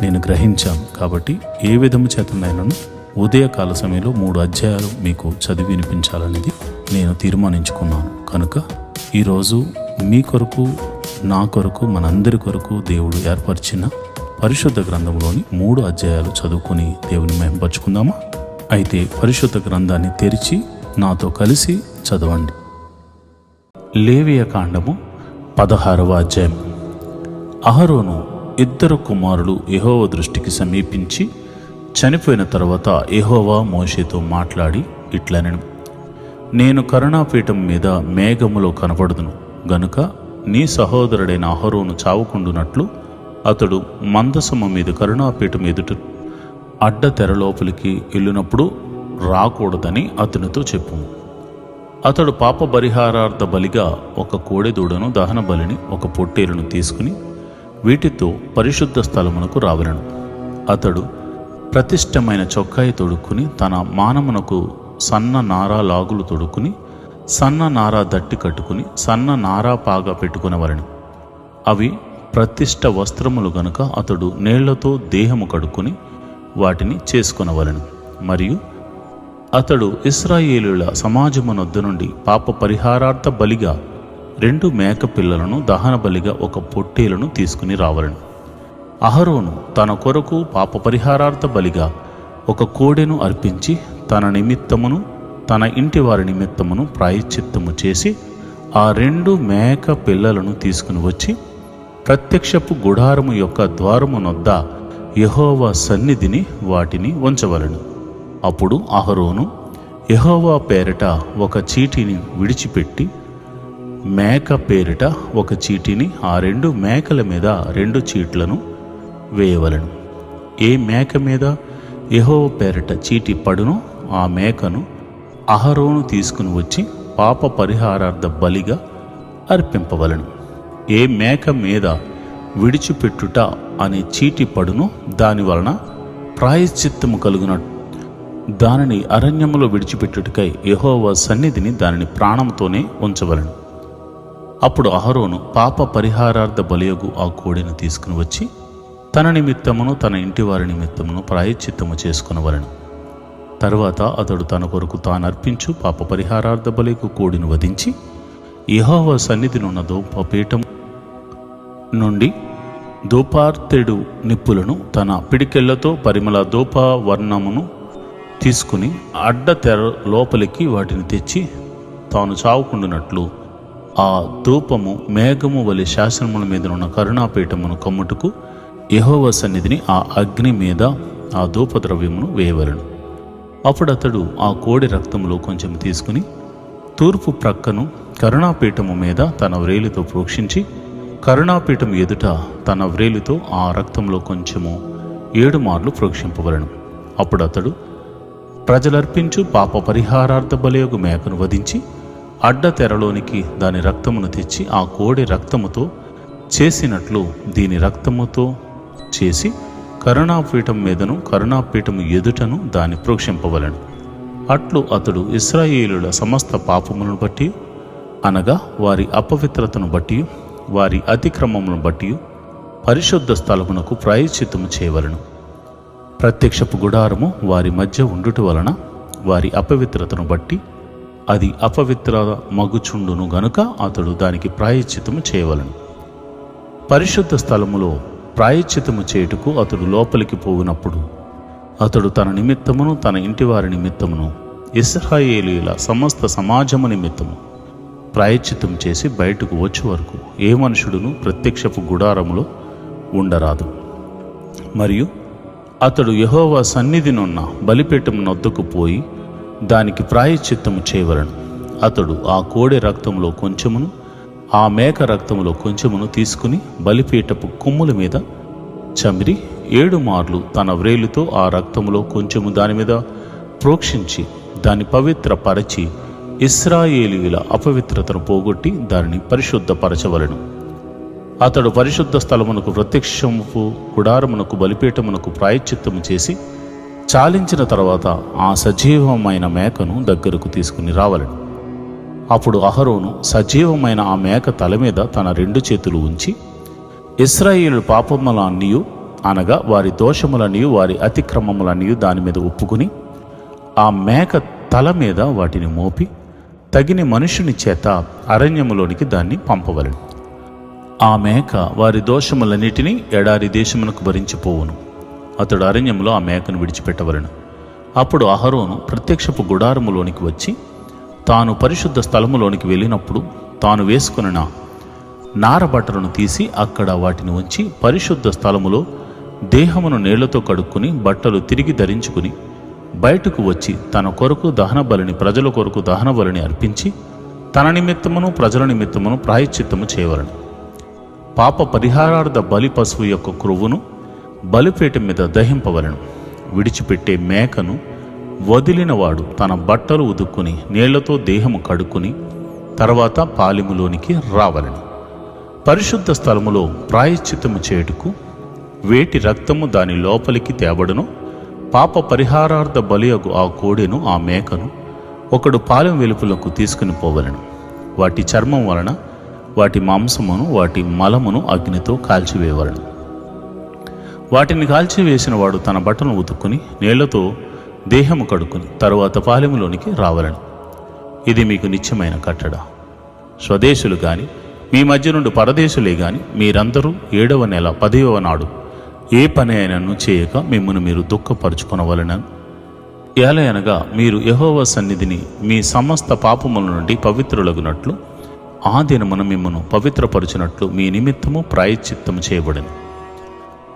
నేను గ్రహించాను. కాబట్టి ఏ విధము చేతనైనాను ఉదయకాల సమయంలో 3 అధ్యాయాలు మీకు చదివి వినిపించాలనేది నేను తీర్మానించుకున్నాను. కనుక ఈరోజు మీ కొరకు, నా కొరకు, మనందరి కొరకు దేవుడు ఏర్పరిచిన పరిశుద్ధ గ్రంథంలోని 3 అధ్యాయాలు చదువుకొని దేవుని మహింపరచుకుందామా? అయితే పరిశుద్ధ గ్రంథాన్ని తెరిచి నాతో కలిసి చదవండి. లేవియ కాండము 16వ అధ్యాయం. అహరోను 2 కుమారులు యెహోవా దృష్టికి సమీపించి చనిపోయిన తర్వాత యెహోవా మోషేతో మాట్లాడి ఇట్లనెను: నేను కరుణాపీఠం మీద మేఘములో కనపడుదును గనుక నీ సహోదరుడైన అహరోను చావుకుండునట్లు అతడు మందసము మీద కరుణాపీఠం ఎదుట అడ్డ తెర లోపలికి వెళ్ళినప్పుడు రాకూడదని అతనితో చెప్పుము. అతడు పాప పరిహారార్థ బలిగా 1 కోడెదూడను, దహన బలిని 1 పొట్టేలును తీసుకుని వీటితో పరిశుద్ధ స్థలమునకు రావలను. అతడు ప్రతిష్టమైన చొక్కాయి తొడుక్కుని తన మానమునకు సన్న నారా లాగులు తొడుక్కుని సన్న నారా దట్టి కట్టుకుని సన్న నారా పాగా పెట్టుకునవలను. అవి ప్రతిష్ట వస్త్రములు గనుక అతడు నీళ్లతో దేహము కడుక్కుని వాటిని చేసుకొనవలను. మరియు అతడు ఇశ్రాయేలుల సమాజమునొద్ద నుండి పాప పరిహారార్థ బలిగా 2 మేక పిల్లలను, దహన బలిగా 1 పొట్టేలను తీసుకుని రావలను. అహరోను తన కొరకు పాప పరిహారార్థ బలిగా 1 కోడెను అర్పించి తన నిమిత్తమును తన ఇంటి వారి నిమిత్తమును ప్రాయశ్చిత్తము చేసి ఆ 2 మేక పిల్లలను తీసుకుని వచ్చి ప్రత్యక్షపు గుడారము యొక్క ద్వారమునొద్ద యెహోవా సన్నిధిని వాటిని ఉంచవలను. అప్పుడు అహరోను యెహోవా పేరిట 1 చీటిని విడిచిపెట్టి మేక పేరిట 1 చీటిని, ఆ 2 మేకల మీద 2 చీట్లను వేయవలను. ఏ మేక మీద యెహోవా పేరిట చీటి పడునో ఆ మేకను అహరోను తీసుకుని వచ్చి పాప పరిహారార్థ బలిగా అర్పింపవలను. ఏ మేక మీద విడిచిపెట్టుట అనే చీటి పడునో దాని వలన ప్రాయశ్చిత్తము కలుగునట్టు దానిని అరణ్యములో విడిచిపెట్టుటకై యెహోవా సన్నిధిని దానిని ప్రాణంతోనే ఉంచవలను. అప్పుడు అహరోను పాప పరిహారార్థ బలియగు ఆ కోడెను తీసుకుని వచ్చి తన నిమిత్తమును తన ఇంటి వారి నిమిత్తమును ప్రాయశ్చిత్తము చేసుకునవలను. తరువాత అతడు తన కొరకు తాను అర్పించు పాప పరిహారార్థ బలియగు కోడిని వధించి యెహోవా సన్నిధినున్న ధూపపీఠం నుండి ధూపార్తెడు నిప్పులను తన పిడికెళ్లతో పరిమళ ధూప వర్ణమును తీసుకుని అడ్డ తెర లోపలికి వాటిని తెచ్చి తాను చావుకుండునట్లు ఆ ధూపము మేఘము వలె శాసనముల మీద ఉన్న కరుణాపీఠమును కమ్ముటకు యెహోవా సన్నిధిని ఆ అగ్ని మీద ఆ ధూపద్రవ్యమును వేయవలను. అప్పుడు అతడు ఆ కోడి రక్తములో కొంచెం తీసుకుని తూర్పు ప్రక్కను కరుణాపీఠము మీద తన వ్రేలితో ప్రోక్షించి కరుణాపీఠం ఎదుట తన వ్రేలితో ఆ రక్తంలో కొంచెము 7 మార్లు ప్రోక్షింపవలను. అప్పుడు అతడు ప్రజలర్పించు పాప పరిహారార్థ బలియగు మేకను వధించి అడ్డ తెరలోనికి దాని రక్తమును తెచ్చి ఆ కోడి రక్తముతో చేసినట్లు దీని రక్తముతో చేసి కరుణాపీఠం మీదను కరుణాపీఠము ఎదుటను దాన్ని ప్రోక్షింపవలను. అట్లు అతడు ఇశ్రాయేలుల సమస్త పాపములను బట్టి, అనగా వారి అపవిత్రతను బట్టి, వారి అతిక్రమములను బట్టి పరిశుద్ధ స్థలమునకు ప్రాయశ్చిత్తము చేయవలను. ప్రత్యక్షపు గుడారము వారి మధ్య ఉండుట వలన వారి అపవిత్రతను బట్టి అది అపవిత్ర మగుచుండును గనుక అతడు దానికి ప్రాయశ్చిత్తము చేయవలను. పరిశుద్ధ స్థలములో ప్రాయశ్చిత్తము చేయుటకు అతడు లోపలికి పోవునప్పుడు అతడు తన నిమిత్తమును తన ఇంటివారి నిమిత్తమును ఇశ్రాయేలీయుల సమస్త సమాజము నిమిత్తము ప్రాయశ్చిత్తం చేసి బయటకు వచ్చే వరకు ఏ మనుషుడును ప్రత్యక్షపు గుడారములో ఉండరాదు. మరియు అతడు యెహోవా సన్నిధినున్న బలిపీఠము నొద్దకు పోయి దానికి ప్రాయశ్చిత్తము చేయవలెను. అతడు ఆ కోడె రక్తములో కొంచెమును ఆ మేక రక్తములో కొంచెమును తీసుకుని బలిపీఠపు కొమ్ముల మీద చమిరి 7 మార్లు తన వ్రేలుతో ఆ రక్తములో కొంచెము దాని మీద ప్రోక్షించి దాన్ని పవిత్రపరచి ఇశ్రాయేలీయుల అపవిత్రతను పోగొట్టి దానిని పరిశుద్ధపరచవలెను. అతడు పరిశుద్ధ స్థలమునకు ప్రత్యక్షము గుడారమునకు బలిపీఠమునకు ప్రాయశ్చిత్తము చేసి చాలించిన తర్వాత ఆ సజీవమైన మేకను దగ్గరకు తీసుకుని రావలెను. అప్పుడు అహరోను సజీవమైన ఆ మేక తల మీద తన 2 చేతులు ఉంచి ఇశ్రాయేలు పాపములన్నీయు అనగా వారి దోషములన్నీయు వారి అతిక్రమములన్నీయు దాని మీద ఒప్పుకుని ఆ మేక తల మీద వాటిని మోపి తగిన మనుషుని చేత అరణ్యములోనికి దాన్ని పంపవలెను. ఆ మేక వారి దోషములన్నిటినీ ఎడారి దేశమునకు భరించిపోవును. అతడు అరణ్యములో ఆ మేకను విడిచిపెట్టవలెను. అప్పుడు అహరోను ప్రత్యక్షపు గుడారములోనికి వచ్చి తాను పరిశుద్ధ స్థలములోనికి వెళ్ళినప్పుడు తాను వేసుకున్న నారబట్టలను తీసి అక్కడ వాటిని ఉంచి పరిశుద్ధ స్థలములో దేహమును నీళ్లతో కడుక్కుని బట్టలు తిరిగి ధరించుకుని బయటకు వచ్చి తన కొరకు దహన బలిని ప్రజల కొరకు దహన బలిని అర్పించి తన నిమిత్తమును ప్రజల నిమిత్తమును ప్రాయశ్చిత్తము చేయవలెను. పాప పరిహారార్థ బలి పశువు యొక్క క్రొవ్వును బలిపీఠం మీద దహింపవలెను. విడిచిపెట్టే మేకను వదిలినవాడు తన బట్టలు ఉదుక్కుని నీళ్లతో దేహము కడుక్కుని తర్వాత పాలెములోనికి రావలెను. పరిశుద్ధ స్థలములో ప్రాయశ్చిత్తము చేయుటకు వేటి రక్తము దాని లోపలికి తేబడును. పాప పరిహారార్థ బలియగు ఆ కోడెను ఆ మేకను ఒకడు పాలెం వెలుపులకు తీసుకుని పోవలెను. వాటి చర్మం వలన వాటి మాంసమును వాటి మలమును అగ్నితో కాల్చివేయవలెను. వాటిని కాల్చివేసిన వాడు తన బట్టను ఉతుక్కుని నీళ్లతో దేహము కడుక్కుని తరువాత పాలెములోనికి రావలెను. ఇది మీకు నిత్యమైన కట్టడ. స్వదేశులు గాని మీ మధ్య నుండి పరదేశులే గాని మీరందరూ 7వ నెల 10వ నాడు ఏ పని అయినను చేయక మిమ్మల్ని మీరు దుఃఖపరుచుకొనవలెను. ఏలయనగా మీరు యెహోవా సన్నిధిని మీ సమస్త పాపముల నుండి పవిత్రులగునట్లు ఆ దినమున మిమ్మను పవిత్రపరచునట్లు మీ నిమిత్తము ప్రాయశ్చిత్తము చేయబడెను.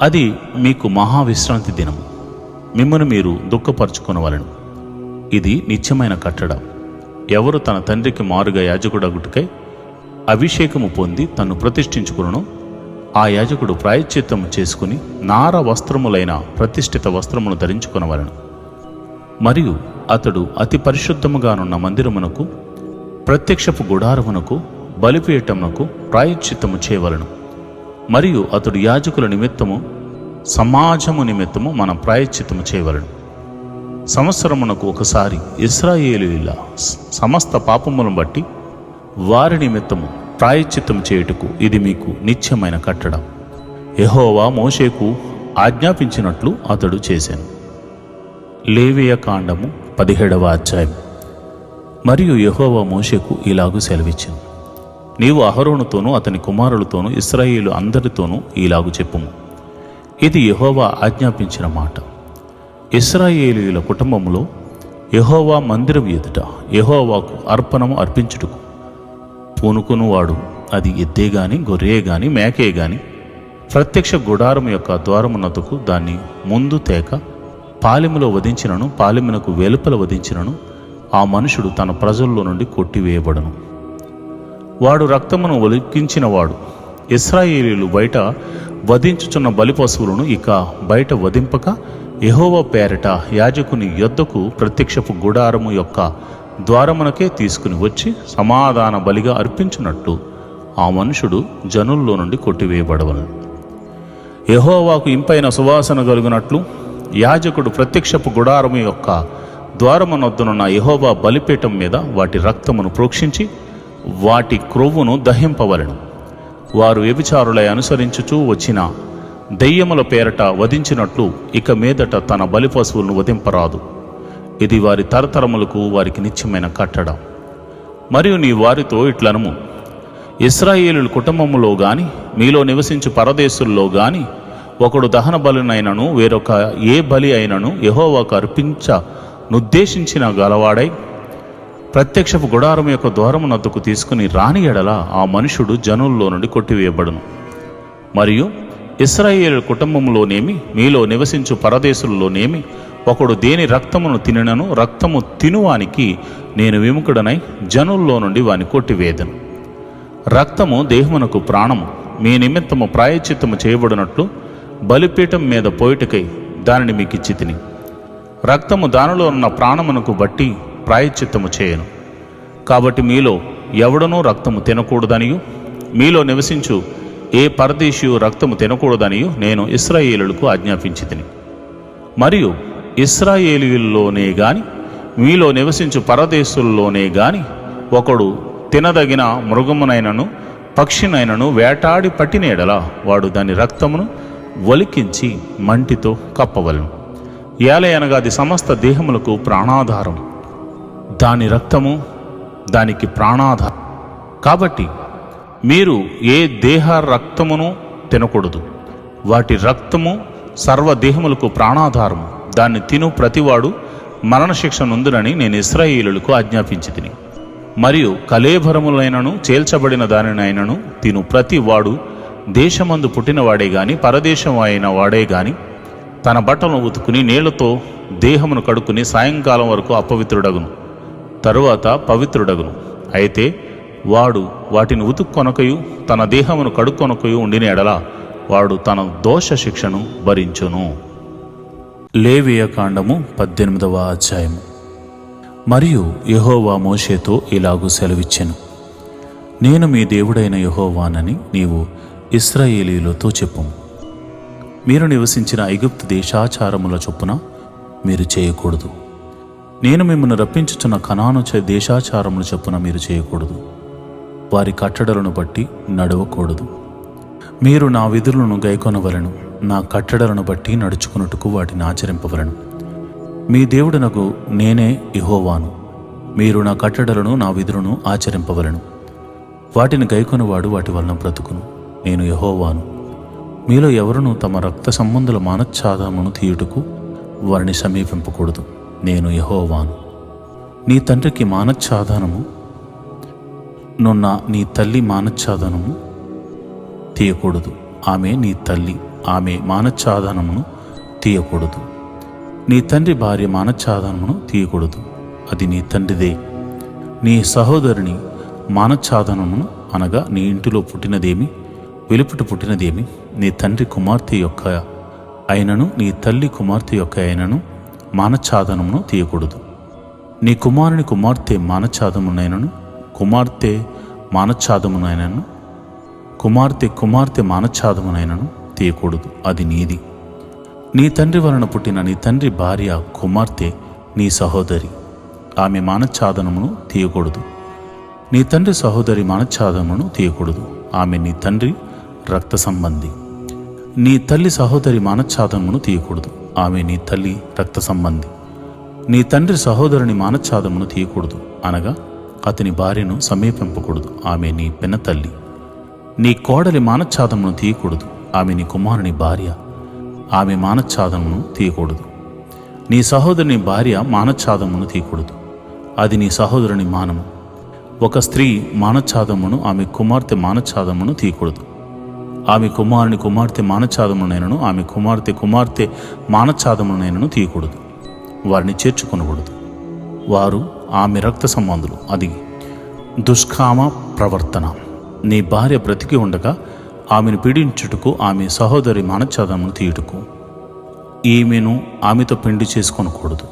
అది మీకు మహావిశ్రాంతి దినము. మిమ్మను మీరు దుఃఖపరుచుకొనవలెను. ఇది నిత్యమైన కట్టడ. ఎవరు తన తండ్రికి మారుగా యాజకుడగుటకై అభిషేకము పొంది తన్ను ప్రతిష్ఠించుకును ఆ యాజకుడు ప్రాయశ్చిత్తము చేసుకుని నార వస్త్రములైన ప్రతిష్ఠిత వస్త్రమును ధరించుకొనవలెను. మరియు అతడు అతి పరిశుద్ధముగానున్న మందిరమునకు ప్రత్యక్షపు గుడారమునకు బలిపీఠమునకు ప్రాయశ్చిత్తము చేయవలెను. మరియు అతడు యాజకుల నిమిత్తము సమాజము నిమిత్తము మనం ప్రాయశ్చిత్తము చేయవలెను. సంవత్సరమునకు ఒకసారి ఇశ్రాయేలీయుల సమస్త పాపములను బట్టి వారి నిమిత్తము ప్రాయశ్చిత్తము చేయుటకు ఇది మీకు నిత్యమైన కట్టడ. యెహోవా మోషేకు ఆజ్ఞాపించినట్లు అతడు చేశాను. లేవియ కాండము 17వ అధ్యాయం. మరియు యెహోవా మోషేకు ఇలాగు సెలవిచ్చాను, నీవు అహరోనుతోనూ అతని కుమారులతోనూ ఇశ్రాయేలు అందరితోనూ ఇలాగు చెప్పుము. ఇది యెహోవా ఆజ్ఞాపించిన మాట. ఇశ్రాయేలీయుల కుటుంబంలో యెహోవా మందిరం ఎదుట యెహోవాకు అర్పణము అర్పించుటకు పూనుకునువాడు అది ఎద్దే గాని గొర్రె గాని మేకే గాని ప్రత్యక్ష గుడారం యొక్క ద్వారమునకు దాన్ని ముందు తేక పాలెములో వధించినను పాలెమునకు వెలుపల వధించినను ఆ మనుషుడు తన ప్రజల్లో నుండి కొట్టివేయబడను. వాడు రక్తమును ఒలికించినవాడు ఇశ్రాయేలీయులు బయట వధించుచున్న బలి పశువులను ఇక బయట వధింపక యెహోవా పేరట యాజకుని యొద్దకు ప్రత్యక్షపు గుడారము యొక్క ద్వారమునకే తీసుకుని వచ్చి సమాధాన బలిగా అర్పించున్నట్లు ఆ మనుషుడు జనుల్లో నుండి కొట్టివేయబడవలను. యెహోవాకు ఇంపైన సువాసన కలుగునట్లు యాజకుడు ప్రత్యక్షపు గుడారము యొక్క ద్వారమునొద్దనున్న యెహోవా బలిపీఠం మీద వాటి రక్తమును ప్రోక్షించి వాటి క్రొవ్వును దహింపవలెను. వారు వ్యభిచారులై అనుసరించుచూ వచ్చిన దెయ్యముల పేరట వధించినట్లు ఇక మీదట తన బలి పశువులను వధింపరాదు. ఇది వారి తరతరములకు వారికి నిత్యమైన కట్టడ. మరియు నీ వారితో ఇట్లనము, ఇశ్రాయేలు కుటుంబములో గాని మీలో నివసించు పరదేశుల్లో గాని ఒకడు దహన బలినైనను వేరొక ఏ బలి అయినను యెహోవాకు అర్పించనుద్దేశించిన గలవాడై ప్రత్యక్షపు గుడారం యొక్క ద్వారమునద్దకు తీసుకుని రాని ఎడల ఆ మనుషుడు జనుల్లో నుండి కొట్టివేయబడును. మరియు ఇశ్రాయేలు కుటుంబంలోనేమి మీలో నివసించు పరదేశుల్లోనేమి ఒకడు దేని రక్తమును తినను రక్తము తినువానికి నేను విముఖుడనై జనుల్లో నుండి వాని కొట్టివేదను. రక్తము దేహమునకు ప్రాణము. మీ నిమిత్తము ప్రాయశ్చిత్తము చేయబడినట్లు బలిపీఠం మీద పోయిటకై దానిని మీకు ఇచ్చి తిని, రక్తము దానిలో ఉన్న ప్రాణమునకు బట్టి ప్రాయశ్చిత్తము చేయను. కాబట్టి మీలో ఎవడనూ రక్తము తినకూడదనియు మీలో నివసించు ఏ పరదేశీయు రక్తము తినకూడదనియు నేను ఇశ్రాయేలులకు ఆజ్ఞాపించి తిని. మరియు ఇశ్రాయేలీయుల్లోనే గాని మీలో నివసించు పరదేశుల్లోనే గాని ఒకడు తినదగిన మృగమునైనను పక్షినైనను వేటాడి పట్టినేడలా వాడు దాని రక్తమును ఒలికించి మంటితో కప్పవలను. ఏలయనగా అది సమస్త దేహములకు ప్రాణాధారం. దాని రక్తము దానికి ప్రాణాధారం. కాబట్టి మీరు ఏ దేహ రక్తమును తినకూడదు. వాటి రక్తము సర్వదేహములకు ప్రాణాధారము. దాన్ని తిను ప్రతివాడు మరణశిక్ష నొందునని నేను ఇశ్రాయేలులకు ఆజ్ఞాపించి తిని. మరియు కళేబరములైనను చేల్చబడిన దానినైనను తిను ప్రతి వాడు దేశమందు పుట్టినవాడే గాని పరదేశం అయిన వాడే గాని తన బట్టలను ఉతుకుని నీళ్లతో దేహమును కడుక్కుని సాయంకాలం వరకు అపవిత్రుడగును, తరువాత పవిత్రుడగును. అయితే వాడు వాటిని ఉతుక్కొనకయు తన దేహమును కడుక్కొనకయు ఉండిన ఎడల వాడు తన దోష శిక్షను భరించును. లేవియ కాండము 18వ అధ్యాయము. మరియు యెహోవా మోషేతో ఇలాగు సెలవిచ్చెను, నేను మీ దేవుడైన యెహోవానని నీవు ఇశ్రాయేలీయులతో చెప్పుము. మీరు నివసించిన ఐగుప్తు దేశాచారముల చొప్పున మీరు చేయకూడదు. నేను మిమ్మల్ని రప్పించుచున్న కనాను దేశాచారముల చొప్పున మీరు చేయకూడదు. వారి కట్టడలను బట్టి నడవకూడదు. మీరు నా విధులను గైకొనవలను, నా కట్టడలను బట్టి నడుచుకున్నట్టుకు వాటిని ఆచరింపవలను. మీ దేవుడనకు నేనే యెహోవాను. మీరు నా కట్టడలను నా విధులను ఆచరింపవలను. వాటిని గైకొనువాడు వాటి వలన బ్రతుకును. నేను యెహోవాను. మీలో ఎవరునూ తమ రక్త సంబంధుల మానచ్ఛాదనమును తీయుటకు వారిని సమీపింపకూడదు. నేను యెహోవాను. నీ తండ్రికి మానచ్ఛాదనము నున్న నీ తల్లి మానచ్ఛాదనము తీయకూడదు. ఆమె నీ తల్లి, ఆమె మానచ్ఛాదనమును తీయకూడదు. నీ తండ్రి భార్య మానచ్ఛాదనమును తీయకూడదు, అది నీ తండ్రిదే. నీ సహోదరుని మానచ్ఛాదనమును అనగా నీ ఇంటిలో పుట్టినదేమి వెలుపుట పుట్టినదేమి నీ తండ్రి కుమార్తె యొక్క అయినను నీ తల్లి కుమార్తె యొక్క అయినను మానచ్ఛాదనమును తీయకూడదు. నీ కుమారుని కుమార్తె మానచ్ఛాదమునైనను కుమార్తె మానచ్ఛాదమునైనను కుమార్తె మానచ్ఛాదమునైనను తీయకూడదు, అది నీది. నీ తండ్రి వలన పుట్టిన నీ తండ్రి భార్య కుమార్తె నీ సహోదరి, ఆమె మానచ్ఛాదనమును తీయకూడదు. నీ తండ్రి సహోదరి మానచ్ఛాదనమును తీయకూడదు, ఆమె నీ తండ్రి రక్త సంబంధి. నీ తల్లి సహోదరి మానచ్ఛాదనమును తీయకూడదు, ఆమె నీ తల్లి రక్త సంబంధి. నీ తండ్రి సహోదరుని మానచ్ఛాదమును తీయకూడదు, అనగా అతని భార్యను సమీపింపకూడదు, ఆమె నీ పిన్న తల్లి. నీ కోడలి మానచ్ఛాదమును తీయకూడదు, ఆమె నీ కుమారుని భార్య, ఆమె మానచ్ఛాదమును తీయకూడదు. నీ సహోదరుని భార్య మానచ్ఛాదమును తీయకూడదు, అది నీ సహోదరుని మానము. ఒక స్త్రీ మానచ్ఛాదమును ఆమె కుమార్తె మానచ్ఛాదమును తీయకూడదు. ఆమె కుమారుని కుమార్తె మానచ్ఛాదమునైనను ఆమె కుమార్తె మానచ్ఛాదమునైనను తీయకూడదు, వారిని చేర్చుకొనకూడదు. వారు ఆమె రక్త సంబంధులు, అది దుష్కామ ప్రవర్తన. నీ భార్య బ్రతికి ఉండగా ఆమెను పీడించుటకు ఆమె సహోదరి మానచ్ఛాదమును తీయుటకు ఈమెను ఆమెతో పెండి చేసుకొనకూడదు.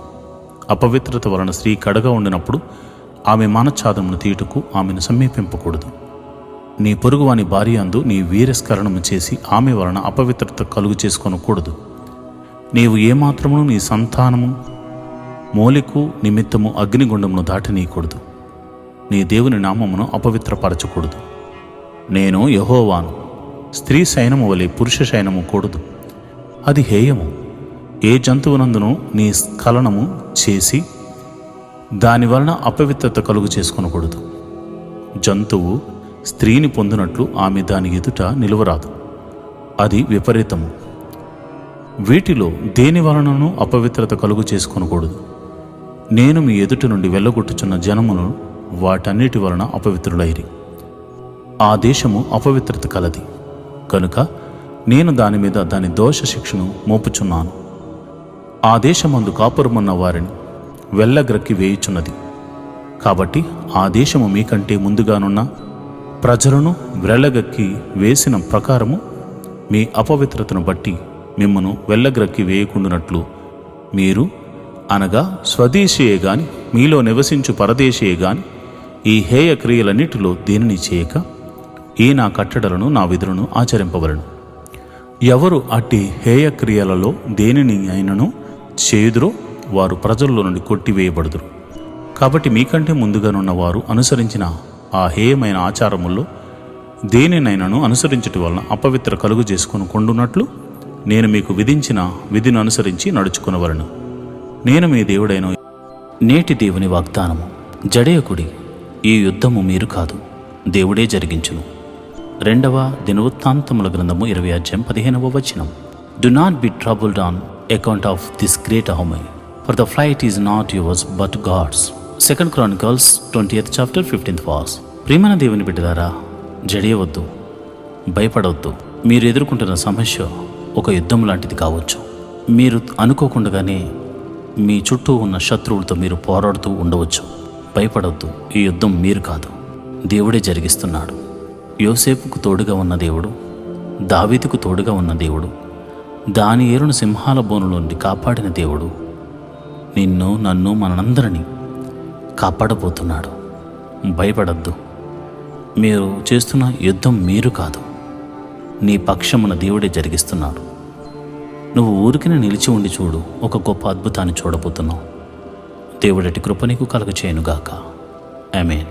అపవిత్రత వలన స్త్రీ కడగా ఉండినప్పుడు ఆమె మానచ్ఛాదమును తీయుటకు ఆమెను సమీపింపకూడదు. నీ పొరుగువాని భార్య అందు నీ వీరస్కరణము చేసి ఆమె వలన అపవిత్రత కలుగు చేసుకొనకూడదు. నీవు ఏమాత్రమును నీ సంతానము మౌలికు నిమిత్తము అగ్నిగుండమును దాటనీయకూడదు. నీ దేవుని నామమును అపవిత్రపరచకూడదు. నేను యెహోవాను. స్త్రీ శయనము వలె పురుష శయనము కూడదు, అది హేయము. ఏ జంతువునందును నీ స్ఖలనము చేసి దాని వలన అపవిత్రత కలుగు చేసుకొనకూడదు. జంతువు స్త్రీని పొందినట్లు ఆమె దాని ఎదుట నిలువరాదు, అది విపరీతము. వీటిలో దేని వలనను అపవిత్రత కలుగు చేసుకొనకూడదు. నేను మీ ఎదుటి నుండి వెళ్ళగొట్టుచున్న జనమును వాటన్నిటి వలన అపవిత్రులైరి. ఆ దేశము అపవిత్రత కలది కనుక నేను దాని మీద దాని దోష శిక్షను మోపుచున్నాను. ఆ దేశమందు కాపురమున్న వారిని వెళ్ళగ్రక్కి వేయుచున్నది. కాబట్టి ఆ దేశము మీకంటే ముందుగానున్న ప్రజలను వెళ్ళగక్కి వేసిన ప్రకారము మీ అపవిత్రతను బట్టి మిమ్మను వెళ్ళగ్రక్కి వేయకుండునట్లు మీరు, అనగా స్వదేశీయే గాని మీలో నివసించు పరదేశీయే గాని ఈ హేయ క్రియలన్నిటిలో దేనిని చేయక ఈ నా కట్టడలను నా విధులను ఆచరింపవలను. ఎవరు అట్టి హేయ క్రియలలో దేనిని అయినను చేయుదురో వారు ప్రజల్లో నుండి కొట్టివేయబడుదురు. కాబట్టి మీకంటే ముందుగానున్న వారు అనుసరించిన ఆ హేయమైన ఆచారముల్లో దేనినైనాను అనుసరించటి వలన అపవిత్ర కలుగు చేసుకుని కొండునట్లు నేను మీకు విధించిన విధిని అనుసరించి నడుచుకునవలను. నేను మీ దేవుడైన. నేటి దేవుని వాగ్దానము. జడేయకుడి, ఈ యుద్ధము మీరు కాదు, దేవుడే జరిగించును. 2వ దినవృత్తాంతముల గ్రంథము 20:15. Do not be troubled on account of this great army, for the flight is not yours but God's. 2 Chronicles 20:15. ప్రియమైన దేవుని బిడ్డలారా, జడియవద్దు, భయపడవద్దు. మీరు ఎదుర్కొంటున్న సమస్య ఒక యుద్ధం లాంటిది కావచ్చు. మీరు అనుకోకుండానే మీ చుట్టూ ఉన్న శత్రువులతో మీరు పోరాడుతూ ఉండవచ్చు. భయపడవద్దు, ఈ యుద్ధం మీరు కాదు, దేవుడే జరిగిస్తున్నాడు. యోసేపుకు తోడుగా ఉన్న దేవుడు, దావీదుకు తోడుగా ఉన్న దేవుడు, దానియేలును సింహాల బోను నుండి కాపాడిన దేవుడు నిన్ను, నన్ను, మనందరినీ కాపాడబోతున్నాడు. భయపడద్దు. మీరు చేస్తున్న యుద్ధం మీరు కాదు, నీ పక్షమున దేవుడే జరిగిస్తున్నాడు. నువ్వు ఊరికినే నిలిచి ఉండి చూడు, ఒక గొప్ప అద్భుతాన్ని చూడబోతున్నావు. దేవుడటి కృప నీకు కలుగచేయునుగాక. ఆమేన్.